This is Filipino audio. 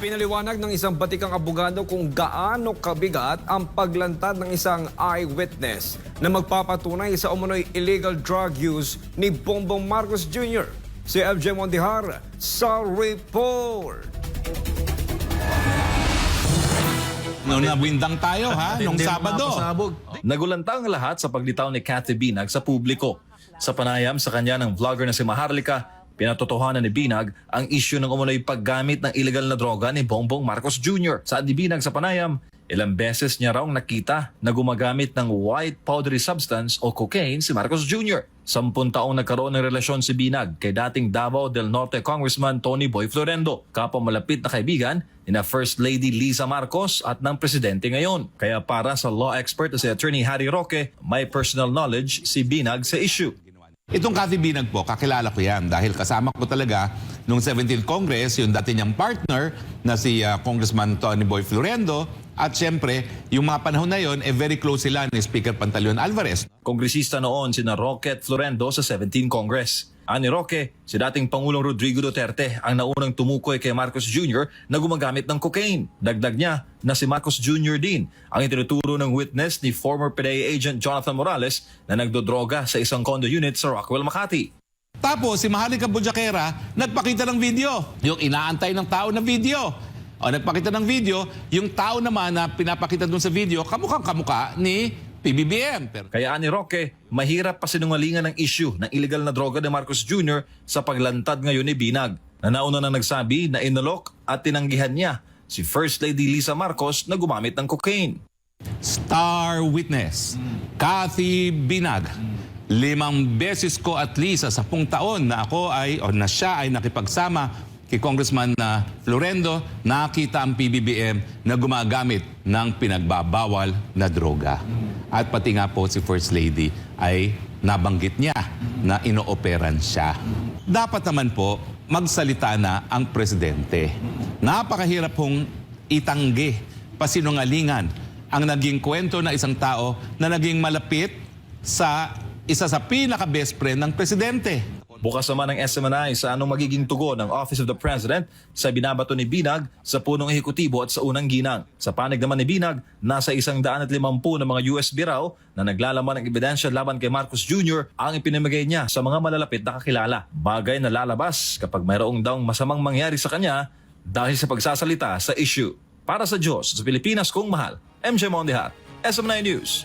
Ipinaliwanag ng isang batikang abogado kung gaano kabigat ang paglantad ng isang eyewitness na magpapatunay sa umunoy illegal drug use ni Bongbong Marcos Jr. Si FJ Mondihar sa report. Noong nabwindang tayo nung Sabado. Nagulantang lahat sa paglitaw ni Cathy Binag sa publiko. Sa panayam sa kanya ng vlogger na si Maharlika, pinatotohanan ni Binag ang isyu ng umunoy paggamit ng illegal na droga ni Bongbong Marcos Jr. Saad ni Binag sa panayam, ilang beses niya raw nakita na gumagamit ng white powdery substance o cocaine si Marcos Jr. 10 taong nagkaroon ng relasyon si Binag kay dating Davao del Norte Congressman Tony Boy Florendo, kapwa malapit na kaibigan ni na First Lady Liza Marcos at ng presidente ngayon. Kaya para sa law expert na si Attorney Harry Roque, may personal knowledge si Binag sa issue. Itong Cathy Binag po, kakilala ko yan dahil kasama ko talaga nung 17th Congress, yung dati niyang partner na si Congressman Tony Boy Florendo, at syempre, yung mga panahon na yon, very close sila ni Speaker Pantaleon Alvarez. Kongresista noon sina Roque at Florendo sa 17th Congress. Ani Roque, si dating Pangulong Rodrigo Duterte ang naunang tumukoy kay Marcos Jr. na gumagamit ng cocaine. Dagdag niya na si Marcos Jr. din ang itinuturo ng witness ni former PDEA agent Jonathan Morales na nagdodroga sa isang condo unit sa Rockwell, Makati. Tapos si Maharlika Budjakera nagpakita ng video, yung inaantay ng tao na video. O nagpakita ng video, yung tao naman na pinapakita dun sa video, kamukhang-kamukha ni PBBM. Kaya ani Roque, mahirap pa sinungalingan ng issue ng illegal na droga ni Marcos Jr. sa paglantad ngayon ni Binag, na nauna na nagsabi na inalok at tinanggihan niya si First Lady Liza Marcos na gumamit ng cocaine. Star witness, Cathy Binag. 5 beses ko at least sa 10 taon na ako na siya ay nakipagsama kay Congressman Florendo, nakita ang PBBM na gumagamit ng pinagbabawal na droga. At pati nga po si First Lady ay nabanggit niya na inooperan siya. Dapat naman po magsalita na ang presidente. Napakahirap pong itanggi, pasinungalingan ang naging kwento na isang tao na naging malapit sa isa sa pinaka-best friend ng presidente. Bukas naman ang SMNI sa anong magiging tugon ng Office of the President sa binabato ni Binag sa punong ehekutibo at sa unang ginang. Sa panig naman ni Binag, nasa 150 na mga USB raw na naglalaman ng ebidensya laban kay Marcos Jr. ang ipinamigay niya sa mga malalapit na kakilala. Bagay na lalabas kapag mayroong daw masamang mangyari sa kanya dahil sa pagsasalita sa issue. Para sa Diyos, sa Pilipinas kong mahal, MJ Mondihar, SMNI News.